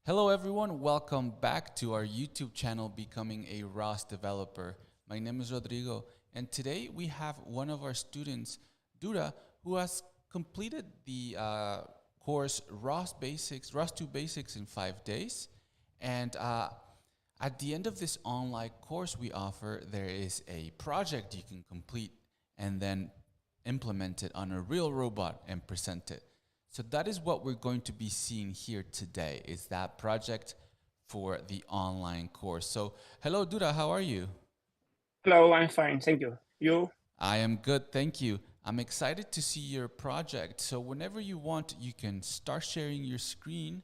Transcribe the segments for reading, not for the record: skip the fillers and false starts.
Hello everyone, welcome back to our YouTube channel, Becoming a ROS Developer. My name is Rodrigo, and today we have one of our students, Dura, who has completed the course ROS 2 Basics in 5 days. And at the end of this online course we offer, there is a project you can complete and then implement it on a real robot and present it. So that is what we're going to be seeing here today, is that project for the online course. So hello, Dura, how are you? Hello, I'm fine, thank you. You? I am good, thank you. I'm excited to see your project. So whenever you want, you can start sharing your screen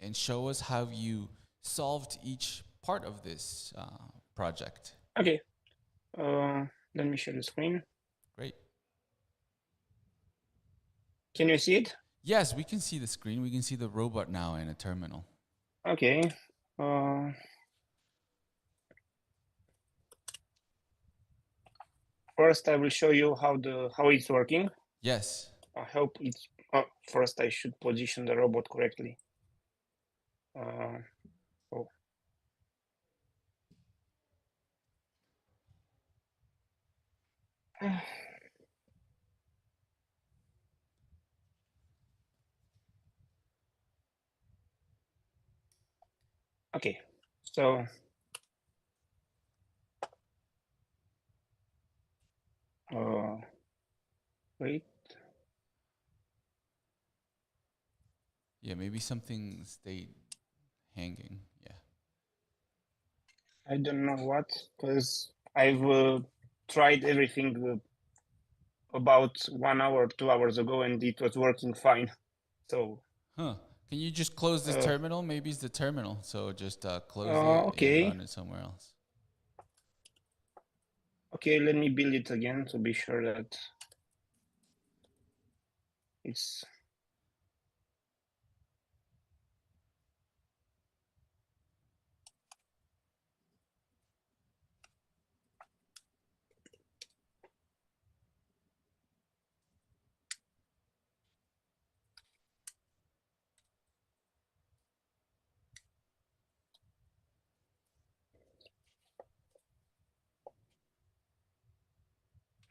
and show us how you solved each part of this project. Okay. Let me share the screen. Great. Can you see it? Yes, we can see the screen. We can see the robot now in a terminal. Okay. First, I will show you how it's working. Yes. I hope it's. First, I should position the robot correctly. Oh. Okay. So. Wait. Yeah, maybe something stayed hanging. Yeah. I don't know what, because I've tried everything about 1 hour, 2 hours ago, and it was working fine. So. Huh. Can you just close this terminal? Maybe it's the terminal. So just close it and Okay. run it somewhere else. Okay, let me build it again to be sure that it's.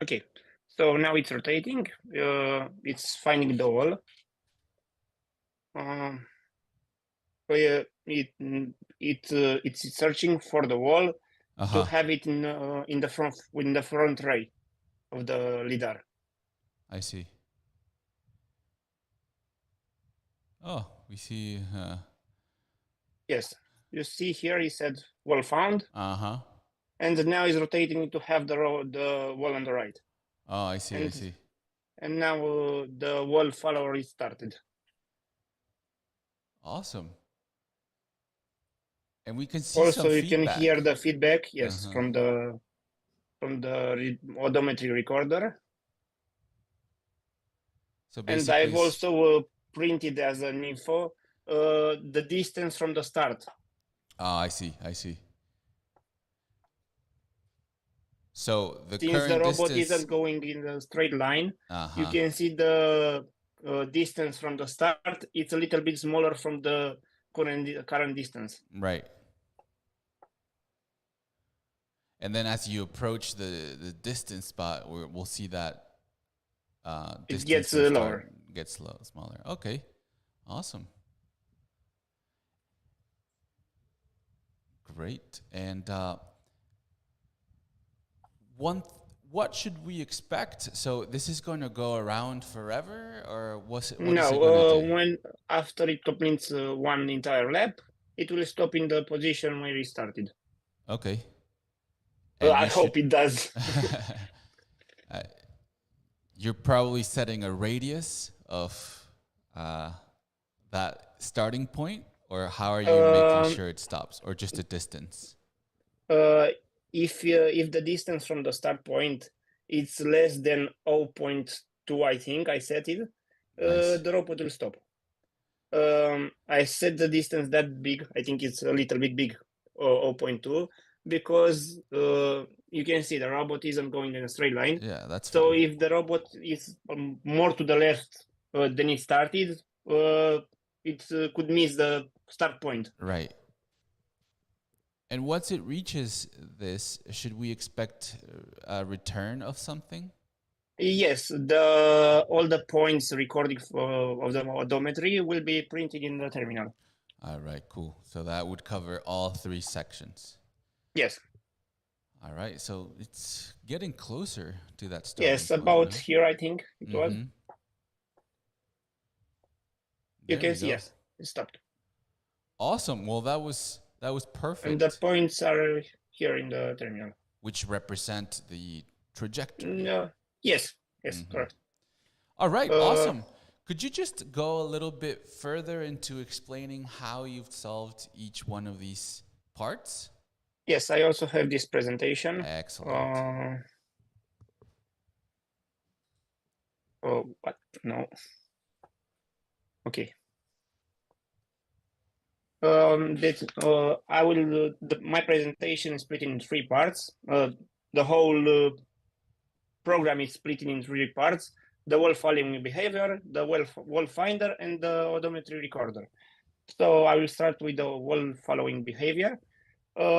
Okay, so now it's rotating. It's finding the wall. It's searching for the wall to have it in the front right of the lidar. I see. Oh, we see. Yes, you see here he said wall found. And now it's rotating to have the wall on the right. Oh, I see. I see. And now the wall follower is started. Awesome. And we can see also some you feedback. Can hear the feedback, yes, from the odometry recorder. So basically, and I've also printed as an info the distance from the start. Oh, I see. I see. So since the robot isn't going in a straight line, you can see the distance from the start. It's a little bit smaller from the current distance. Right. And then as you approach the distance spot, we'll see that it gets lower. Gets smaller. Okay. Awesome. Great. And what should we expect? So this is going to go around forever, or what is it going to do? When after it completes one entire lap, it will stop in the position where it started. Okay. I hope it does. You're probably setting a radius of that starting point, or how are you making sure it stops, or just a distance? If the distance from the start point is less than 0.2, I think I set it, the robot will stop. I set the distance that big. I think it's a little bit big, 0.2, because you can see the robot isn't going in a straight line. Yeah, that's so fine. If the robot is more to the left than it started, it could miss the start point. Right. And once it reaches this, should we expect a return of something? Yes, all the points recorded of the odometry will be printed in the terminal. All right, cool. So that would cover all 3 sections. Yes. All right, so it's getting closer to that starting Yes, point, about no? here, I think it was. You There can we see, go. yes, it stopped. Awesome. Well, that was perfect. And the points are here in the terminal. Which represent the trajectory. No. Yes, correct. All right, awesome. Could you just go a little bit further into explaining how you've solved each one of these parts? Yes, I also have this presentation. Excellent. Oh, what? No. Okay. My presentation is split in 3 parts. The whole program is split in 3 parts: the wall following behavior, the wall finder, and the odometry recorder. So I will start with the wall following behavior.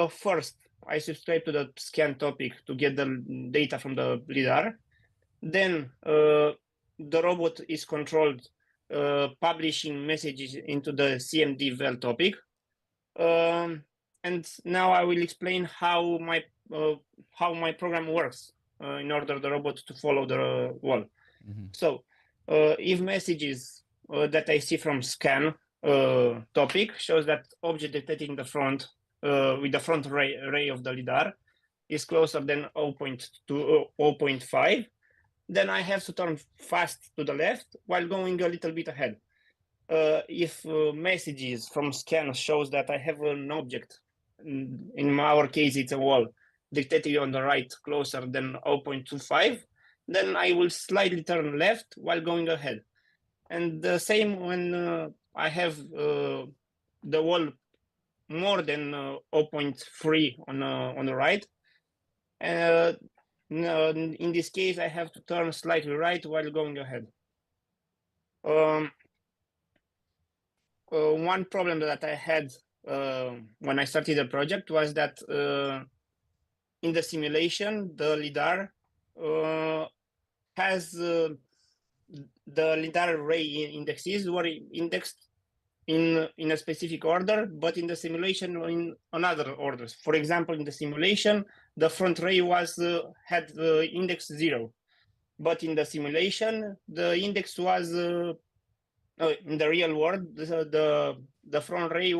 First, I subscribe to the scan topic to get the data from the LiDAR. Then the robot is controlled publishing messages into the CMD val topic. And now I will explain how my program works in order the robot to follow the wall. So if messages that I see from scan topic shows that object detected in the front with the front ray of the LiDAR is closer than 0.5, then I have to turn fast to the left while going a little bit ahead. If messages from scan shows that I have an object, in our case it's a wall, detected on the right closer than 0.25, then I will slightly turn left while going ahead. And the same when I have the wall more than 0.3 on the right. In this case, I have to turn slightly right while going ahead. One problem that I had when I started the project was that in the simulation, the LiDAR has the LiDAR ray indexes were indexed in a specific order, but in the simulation in another orders. For example, in the simulation, the front ray had index 0, but in the simulation, the index was in the real world, the front ray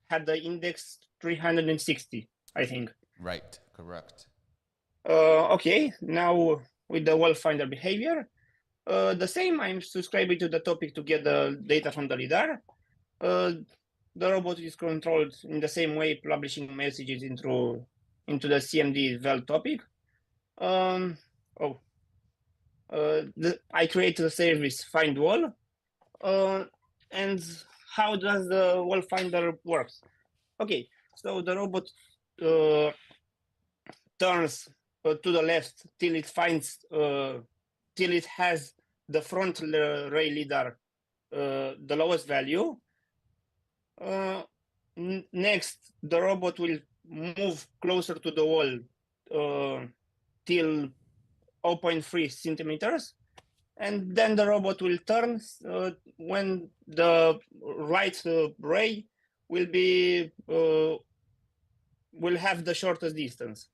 had the index 360, I think. Right, correct. Okay, now with the wall finder behavior, the same, I'm subscribing to the topic to get the data from the LiDAR. The robot is controlled in the same way, publishing messages into the CMD val topic. I create a service find wall. And how does the wall finder works? Okay, so the robot turns to the left till it finds till it has the front ray LiDAR the lowest value. Next, the robot will move closer to the wall till 0.3 centimeters, and then the robot will turn when the right ray will have the shortest distance.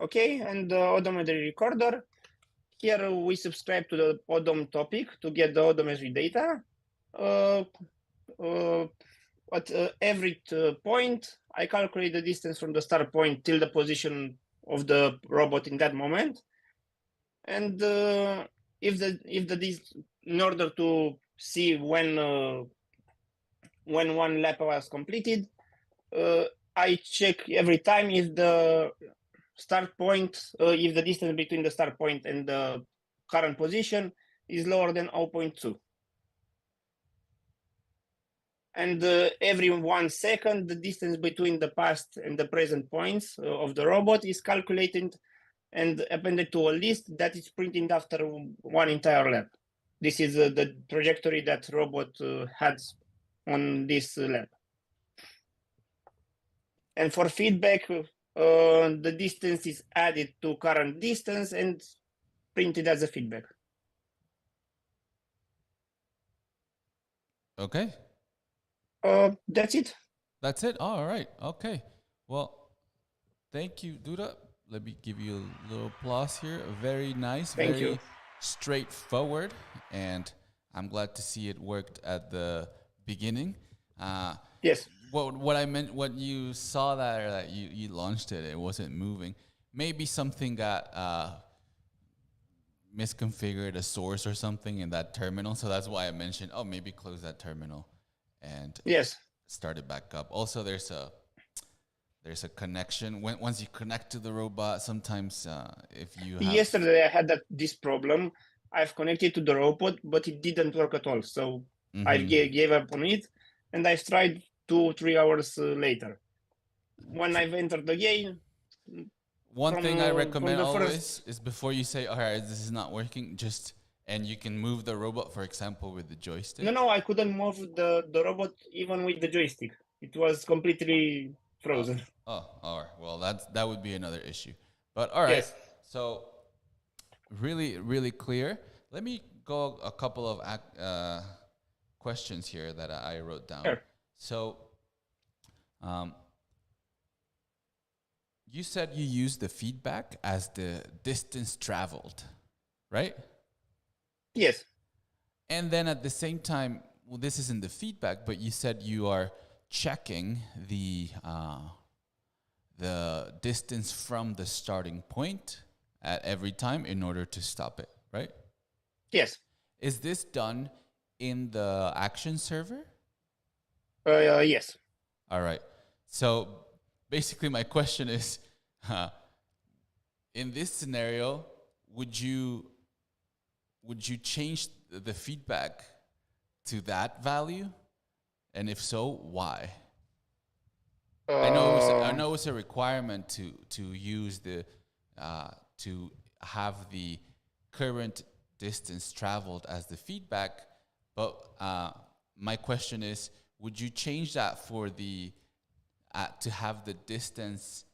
Okay, and the odometry recorder. Here we subscribe to the odom topic to get the odometry data. At every point, I calculate the distance from the start point till the position of the robot in that moment. And in order to see when one lap was completed, I check every time if the start point, if the distance between the start point and the current position is lower than 0.2. And every 1 second, the distance between the past and the present points of the robot is calculated and appended to a list that is printed after one entire lap. This is the trajectory that robot had on this lap. And for feedback, the distance is added to current distance and printed as a feedback. Okay. That's it. That's it. All right. Okay. Well, thank you, Dura. Let me give you a little applause here. Very nice, Thank very you. straightforward, and I'm glad to see it worked at the beginning. Yes. What I meant, what you saw that you launched it, it wasn't moving. Maybe something got misconfigured, a source or something in that terminal. So that's why I mentioned, oh, maybe close that terminal and Yes. start it back up. Also, there's a connection. Once you connect to the robot, sometimes if you have... Yesterday I had this problem. I've connected to the robot, but it didn't work at all. So I gave up on it, and I've tried 2-3 hours later. When I've entered again, One thing I recommend the always is before you say, all right, this is not working, and you can move the robot, for example, with the joystick. No, I couldn't move the robot even with the joystick. It was completely frozen. Oh, all right. Well, that would be another issue. But all right. Yes. So really, really clear. Let me go a couple of questions here that I wrote down. Sure. So, you said you used the feedback as the distance traveled, right? Yes. And then at the same time, well, this isn't the feedback, but you said you are checking the distance from the starting point at every time in order to stop it, right? Yes. Is this done in the action server? Yes. All right. So basically, my question is, in this scenario, would you change the feedback to that value? And if so, why? I know it's a requirement to use the to have the current distance traveled as the feedback, but my question is, would you change that for the to have the distance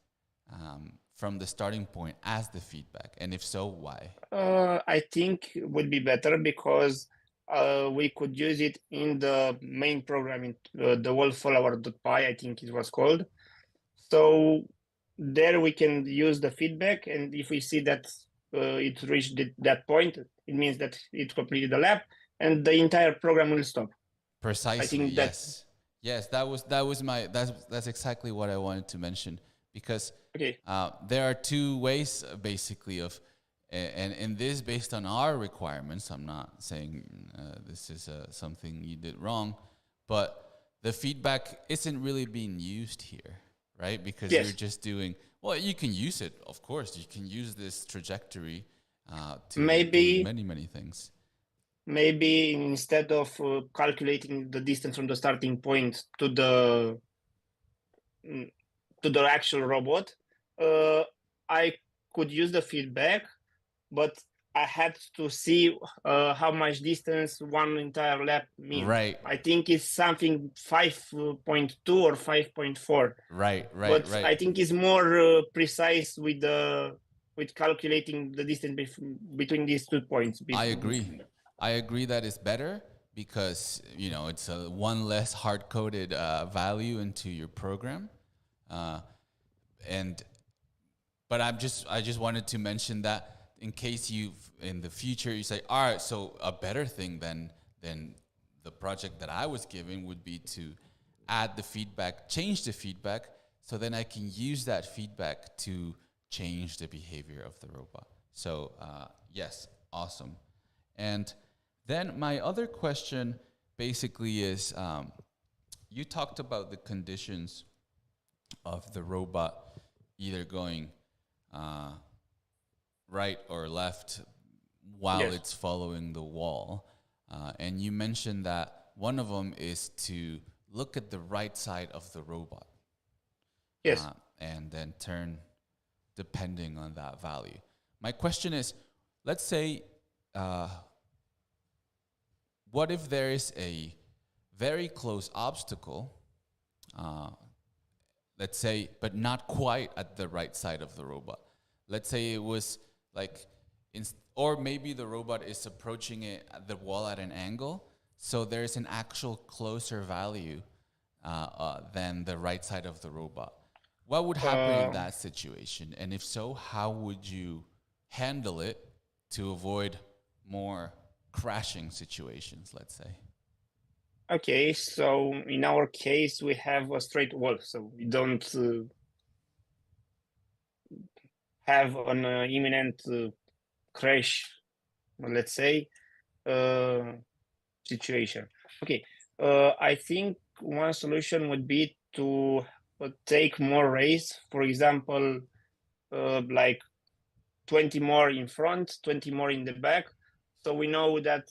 from the starting point as the feedback? And if so, why? I think it would be better because we could use it in the main programming, the wallflower.py, I think it was called. So there we can use the feedback, and if we see that it reached that point, it means that it completed the lap, and the entire program will stop. Precisely. I think yes. That's exactly what I wanted to mention, because okay. There are two ways basically of, and this based on our requirements. I'm not saying this is something you did wrong, but the feedback isn't really being used here, right? Because Yes. you're just doing, well, you can use it, of course. You can use this trajectory to do many things. Maybe instead of calculating the distance from the starting point to the actual robot, I could use the feedback, but I had to see how much distance one entire lap means. Right. I think it's something 5.2 or 5.4. Right. But I think it's more precise with calculating the distance between these 2 points. I agree that it's better because, you know, it's a one less hard-coded value into your program. But I just wanted to mention that in case in the future you say, all right, so a better thing than the project that I was giving would be to add the feedback, change the feedback, so then I can use that feedback to change the behavior of the robot. So yes, awesome. And then my other question basically is, you talked about the conditions of the robot either going right or left while it's following the wall. And you mentioned that one of them is to look at the right side of the robot. Yes. And then turn depending on that value. My question is, let's say what if there is a very close obstacle, uh, let's say, but not quite at the right side of the robot? Let's say it was like, or maybe the robot is approaching it at the wall at an angle, so there's an actual closer value than the right side of the robot. What would happen in that situation? And if so, how would you handle it to avoid more crashing situations, let's say? Okay, so in our case, we have a straight wall, so we don't have an imminent crash, let's say, situation. Okay, I think one solution would be to take more rays, for example, like 20 more in front, 20 more in the back, so we know that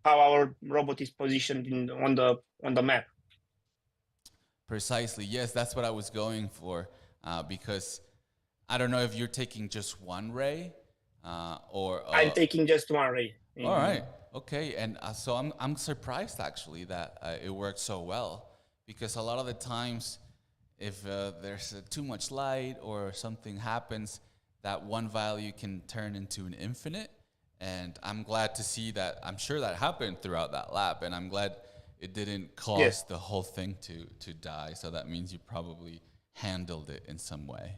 how our robot is positioned on the map. Precisely. Yes, that's what I was going for, because I don't know if you're taking just one ray or. I'm taking just one ray. All right. Okay. And so I'm surprised actually that it worked so well, because a lot of the times, if there's too much light or something happens, that one value can turn into an infinite. And I'm glad to see that. I'm sure that happened throughout that lab, and I'm glad it didn't cause the whole thing to die. So that means you probably handled it in some way.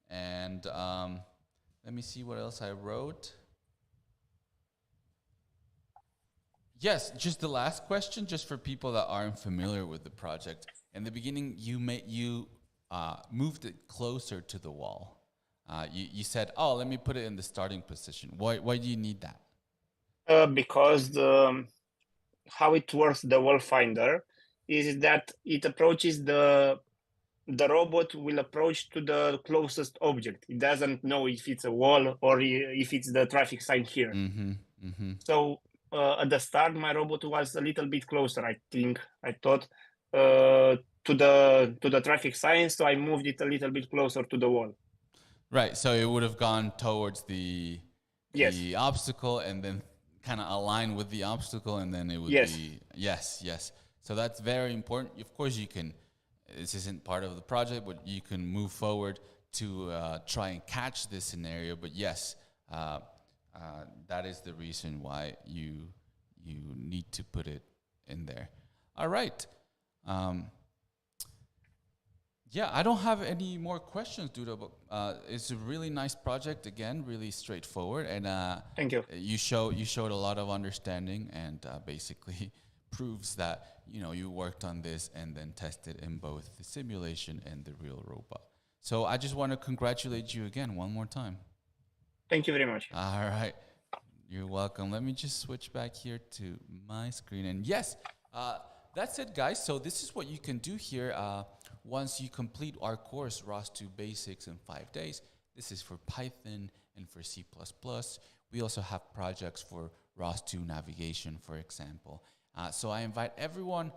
And let me see what else I wrote. Yes, just the last question, just for people that aren't familiar with the project. In the beginning, you moved it closer to the wall. You said, "Oh, let me put it in the starting position." Why do you need that? Because how it works, the wall finder, is that it approaches the robot will approach to the closest object. It doesn't know if it's a wall or if it's the traffic sign here. Mm-hmm, mm-hmm. So at the start, my robot was a little bit closer. I thought to the traffic sign, so I moved it a little bit closer to the wall. Right. So it would have gone towards the obstacle, and then kind of align with the obstacle, and then it would be yes. So that's very important. Of course, you can. This isn't part of the project, but you can move forward to try and catch this scenario. But yes, that is the reason why you need to put it in there. All right. Yeah, I don't have any more questions, Dura, but it's a really nice project. Again, really straightforward, and thank you. You showed a lot of understanding, and basically proves that you worked on this and then tested in both the simulation and the real robot. So I just want to congratulate you again one more time. Thank you very much. All right, you're welcome. Let me just switch back here to my screen, and yes, that's it, guys. So this is what you can do here. Once you complete our course, ROS2 Basics in 5 days, this is for Python and for C++. We also have projects for ROS2 navigation, for example. So I invite everyone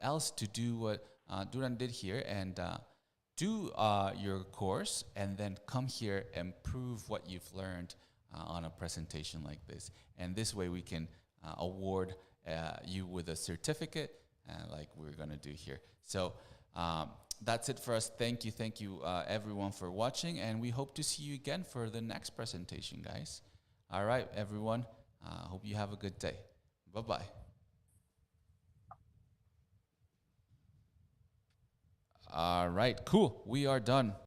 else to do what Duran did here and do your course, and then come here and prove what you've learned on a presentation like this. And this way we can award you with a certificate like we're going to do here. So that's it for us. Thank you, everyone, for watching, and we hope to see you again for the next presentation, guys. All right, everyone. Hope you have a good day. Bye-bye. All right, cool. We are done.